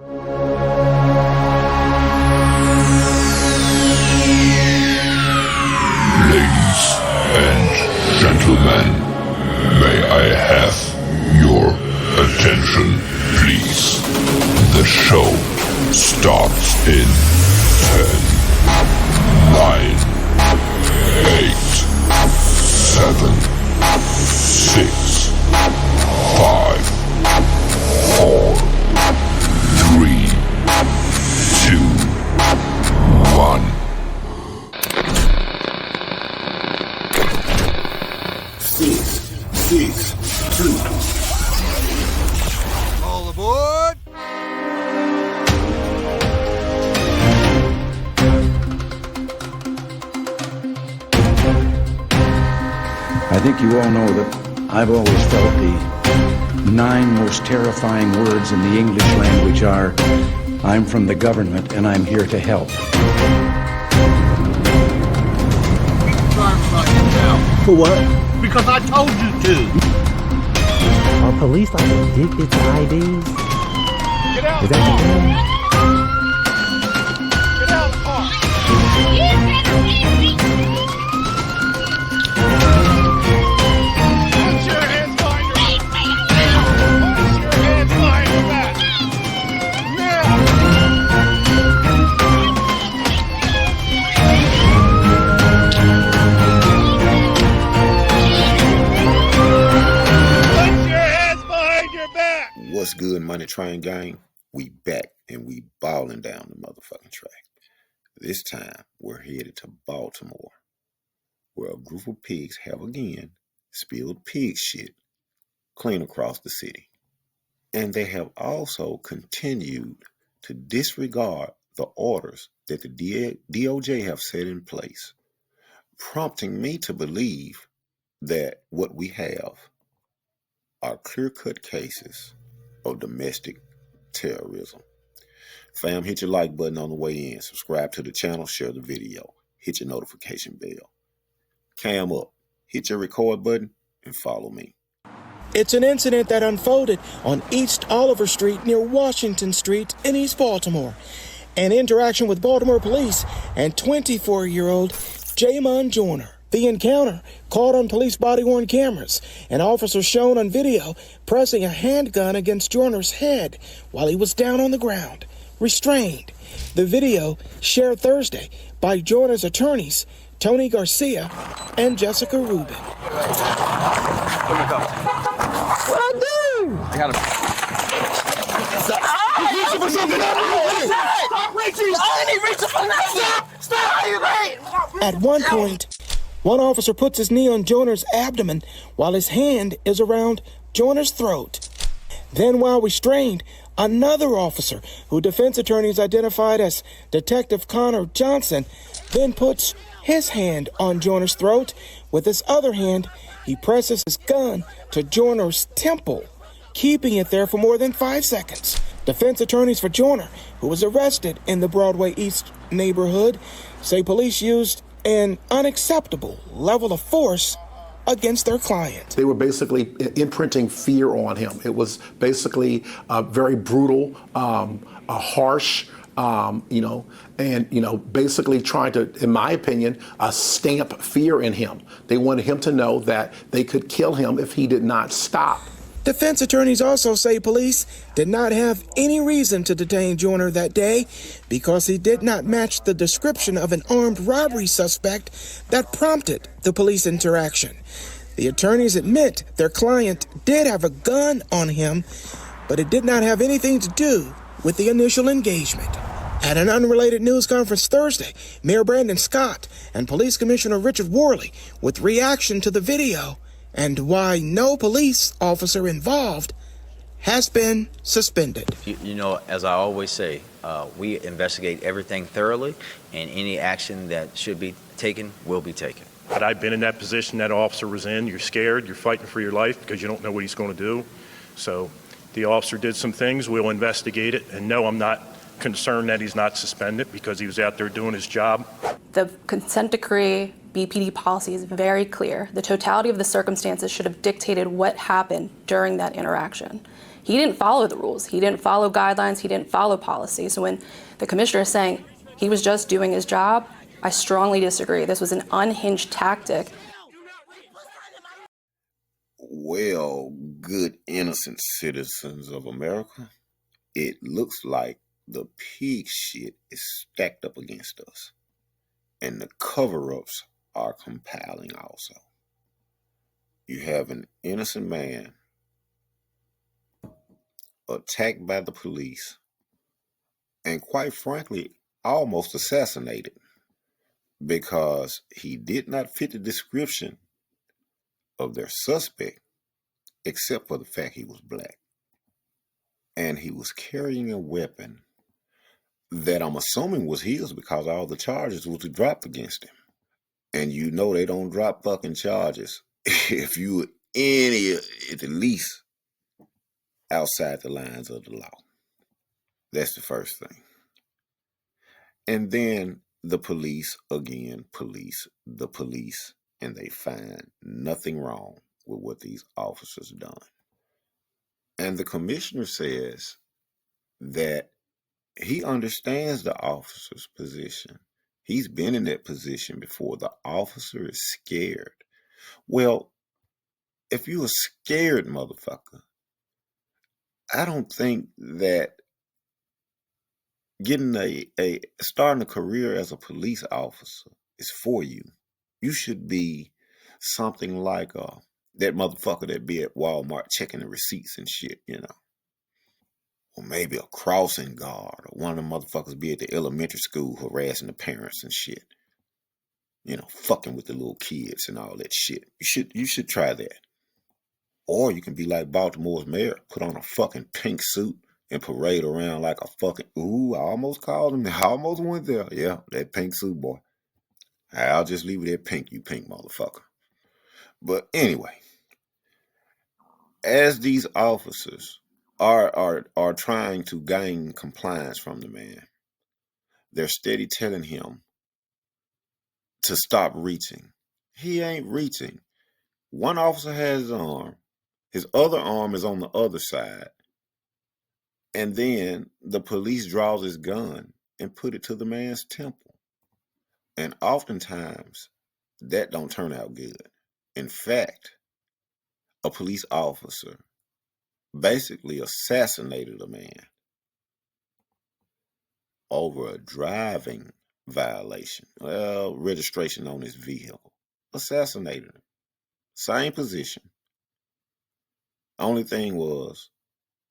Ladies and gentlemen, may I have your attention, please? The show starts in 10, 9, 8, 7, 6, 5, 4, 3, 2, 1. Six, 2. All aboard! I think you all know that I've always felt the 9 most terrifying words in the English language are, I'm from the government and I'm here to help. For what? Because I told you to. Are police like addicted to IDs? Get out Is of the that car. the thing? Get out of the car. Put your hands behind your back. Put your hands behind your back. Now. Put your hands behind your back. What's good, Money Train Gang? We back and we balling down the motherfucking track. This time we're headed to Baltimore, where a group of pigs have again spilled pig shit clean across the city. And they have also continued to disregard the orders that the DOJ have set in place, prompting me to believe that what we have are clear-cut cases of domestic terrorism. Fam, hit your like button on the way in. Subscribe to the channel, share the video, hit your notification bell. Cam up, hit your record button, and follow me. It's an incident that unfolded on East Oliver Street near Washington Street in East Baltimore. An interaction with Baltimore police and 24-year-old Jamon Joyner. The encounter caught on police body-worn cameras. An officer shown on video pressing a handgun against Joyner's head while he was down on the ground, restrained. The video shared Thursday by Joyner's attorneys, Tony Garcia and Jessica Rubin. What I do? I gotta. He's reaching for something. Stop reaching! I ain't reaching for nothing! Stop! At one point, one officer puts his knee on Joyner's abdomen while his hand is around Joyner's throat. Then, while restrained, another officer, who defense attorneys identified as Detective Connor Johnson, then puts his hand on Joyner's throat. With his other hand, he presses his gun to Joyner's temple, keeping it there for more than 5 seconds. Defense attorneys for Joyner, who was arrested in the Broadway East neighborhood, say police used an unacceptable level of force against their client. They were basically imprinting fear on him. It was basically very brutal, harsh, basically trying to, in my opinion, stamp fear in him. They wanted him to know that they could kill him if he did not stop. Defense attorneys also say police did not have any reason to detain Joyner that day because he did not match the description of an armed robbery suspect that prompted the police interaction. The attorneys admit their client did have a gun on him, but it did not have anything to do with the initial engagement. At an unrelated news conference Thursday, Mayor Brandon Scott and Police Commissioner Richard Worley, with reaction to the video and why no police officer involved has been suspended. You know, as I always say, we investigate everything thoroughly, and any action that should be taken will be taken. Had I been in that position that officer was in, you're scared, you're fighting for your life because you don't know what he's going to do. So the officer did some things, we'll investigate it, and no, I'm not concerned that he's not suspended because he was out there doing his job. The consent decree BPD policy is very clear. The totality of the circumstances should have dictated what happened during that interaction. He didn't follow the rules. He didn't follow guidelines. He didn't follow policy. So when the commissioner is saying he was just doing his job, I strongly disagree. This was an unhinged tactic. Well, good innocent citizens of America, it looks like the pig shit is stacked up against us. And the cover-ups are compiling also. You have an innocent man attacked by the police and quite frankly, almost assassinated because he did not fit the description of their suspect except for the fact he was black. And he was carrying a weapon that I'm assuming was his because all the charges was dropped against him. And you know they don't drop fucking charges if you any at the least outside the lines of the law. That's the first thing. And then the police, again, the police, and they find nothing wrong with what these officers done. And the commissioner says that he understands the officer's position. He's been in that position before. The officer is scared. Well, if you're a scared motherfucker, I don't think that getting starting a career as a police officer is for you. You should be something like that motherfucker that be at Walmart checking the receipts and shit, you know. Or maybe a crossing guard, or one of them motherfuckers be at the elementary school harassing the parents and shit. You know, fucking with the little kids and all that shit. You should try that. Or you can be like Baltimore's mayor, put on a fucking pink suit and parade around like a fucking, ooh, I almost called him. I almost went there. Yeah, that pink suit boy. I'll just leave it at pink, you pink motherfucker. But anyway, as these officers are trying to gain compliance from the man, they're steady telling him to stop reaching. He ain't reaching. One officer has his arm. His other arm is on the other side. And then the police draws his gun and put it to the man's temple. And oftentimes, that don't turn out good. In fact, a police officer basically assassinated a man over a driving violation. Well, registration on his vehicle. Assassinated him. Same position. Only thing was,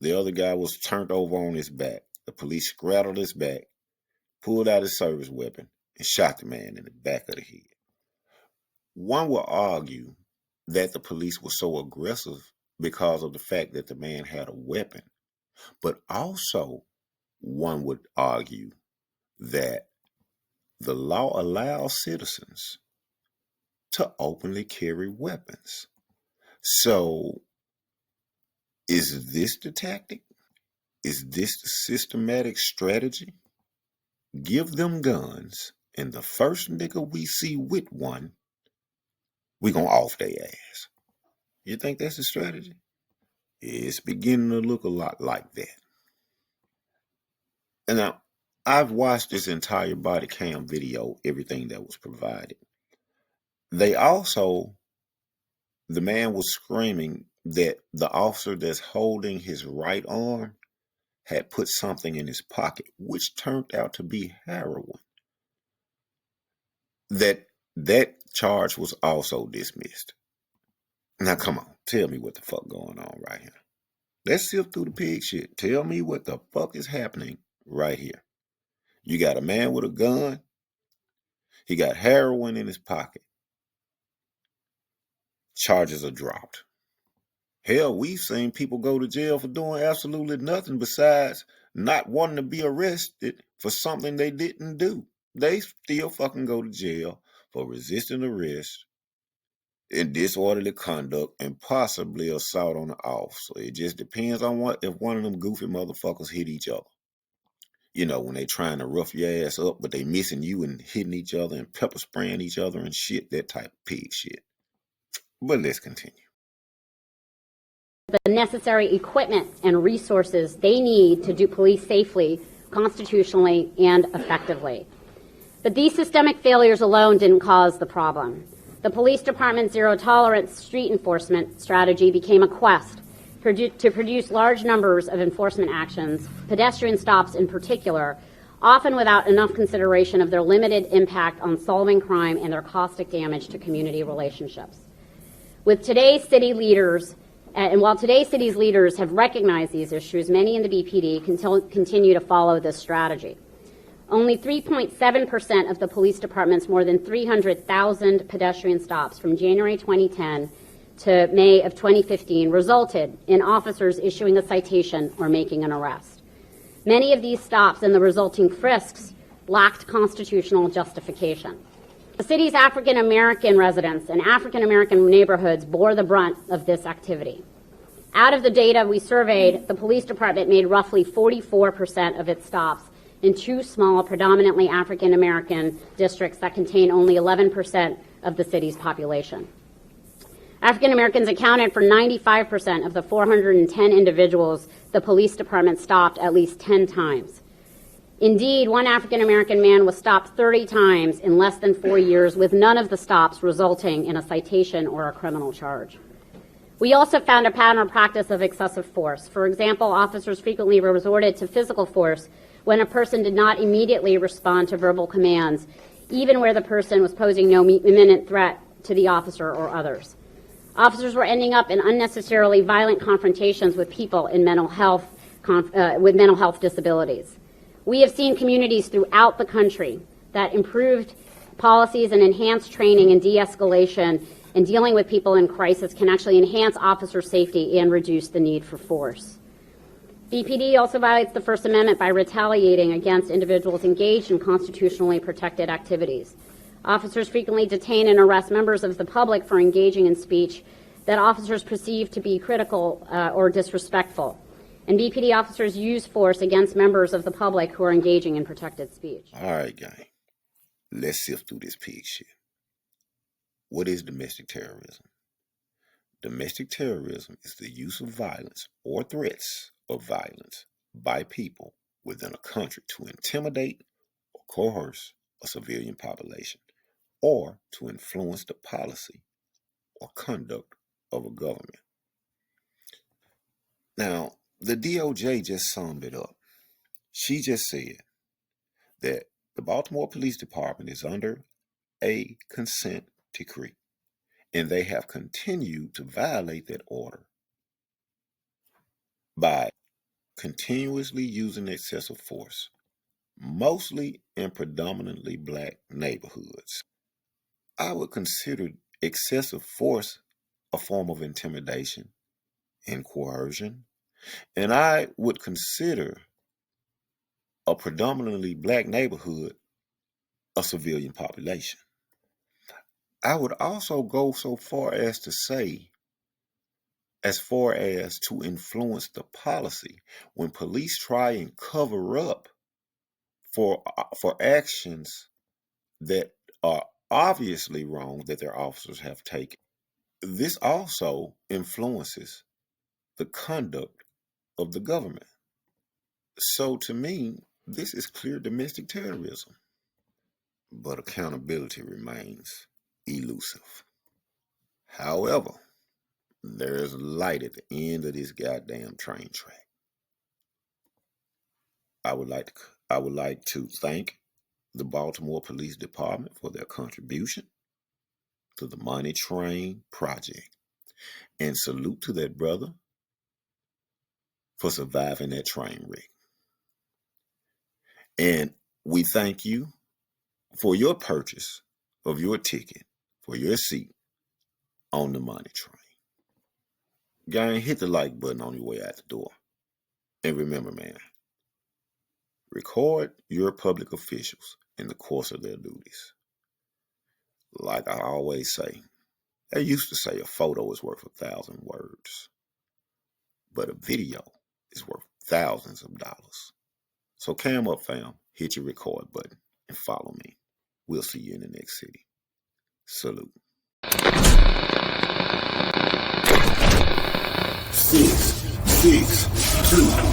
the other guy was turned over on his back. The police straddled his back, pulled out his service weapon, and shot the man in the back of the head. One will argue that the police were so aggressive because of the fact that the man had a weapon. But also, one would argue that the law allows citizens to openly carry weapons. So, is this the tactic? Is this the systematic strategy? Give them guns, and the first nigga we see with one, we gonna off their ass. You think that's the strategy? It's beginning to look a lot like that. And now, I've watched this entire body cam video, everything that was provided. They also, the man was screaming that the officer that's holding his right arm had put something in his pocket, which turned out to be heroin. That charge was also dismissed. Now, come on, tell me what the fuck going on right here. Let's sift through the pig shit. Tell me what the fuck is happening right here. You got a man with a gun. He got heroin in his pocket. Charges are dropped. Hell, we've seen people go to jail for doing absolutely nothing besides not wanting to be arrested for something they didn't do. They still fucking go to jail for resisting arrest and disorderly conduct and possibly assault on the officer. It just depends on if one of them goofy motherfuckers hit each other. You know, when they trying to rough your ass up, but they missing you and hitting each other and pepper spraying each other and shit, that type of pig shit. But let's continue. the necessary equipment and resources they need to do police safely, constitutionally, and effectively. But these systemic failures alone didn't cause the problem. The police department's zero-tolerance street enforcement strategy became a quest to produce large numbers of enforcement actions, pedestrian stops in particular, often without enough consideration of their limited impact on solving crime and their caustic damage to community relationships. With today's city leaders, and while today's city's leaders have recognized these issues, many in the BPD continue to follow this strategy. Only 3.7% of the police department's more than 300,000 pedestrian stops from January 2010 to May of 2015 resulted in officers issuing a citation or making an arrest. Many of these stops and the resulting frisks lacked constitutional justification. The city's African American residents and African American neighborhoods bore the brunt of this activity. Out of the data we surveyed, the police department made roughly 44% of its stops in two small, predominantly African American districts that contain only 11% of the city's population. African Americans accounted for 95% of the 410 individuals the police department stopped at least 10 times. Indeed, one African American man was stopped 30 times in less than 4 years, with none of the stops resulting in a citation or a criminal charge. We also found a pattern or practice of excessive force. For example, officers frequently resorted to physical force when a person did not immediately respond to verbal commands, even where the person was posing no imminent threat to the officer or others. Officers were ending up in unnecessarily violent confrontations with people in with mental health disabilities. We have seen communities throughout the country that improved policies and enhanced training and de-escalation and dealing with people in crisis can actually enhance officer safety and reduce the need for force. BPD also violates the First Amendment by retaliating against individuals engaged in constitutionally protected activities. Officers frequently detain and arrest members of the public for engaging in speech that officers perceive to be critical or disrespectful. And BPD officers use force against members of the public who are engaging in protected speech. All right, gang. Let's sift through this pig shit. What is domestic terrorism? Domestic terrorism is the use of violence or threats of violence by people within a country to intimidate or coerce a civilian population, or to influence the policy or conduct of a government. Now, the DOJ just summed it up. She just said that the Baltimore Police Department is under a consent decree, and they have continued to violate that order by continuously using excessive force, mostly in predominantly black neighborhoods. I would consider excessive force a form of intimidation and coercion, and I would consider a predominantly black neighborhood a civilian population. I would also go so far as to say, as far as to influence the policy, when police try and cover up for actions that are obviously wrong that their officers have taken. This also influences the conduct of the government. So to me, this is clear domestic terrorism. But accountability remains elusive. However, there is light at the end of this goddamn train track. I would like to thank the Baltimore Police Department for their contribution to the Money Train project, and salute to that brother for surviving that train wreck. And we thank you for your purchase of your ticket for your seat on the Money Train. Gang, hit the like button on your way out the door. And remember, man, record your public officials in the course of their duties. Like I always say, they used to say a photo is worth 1,000 words, but a video is worth thousands of dollars. So cam up, fam, hit your record button and follow me. We'll see you in the next city. Salute. 6, 6, 2,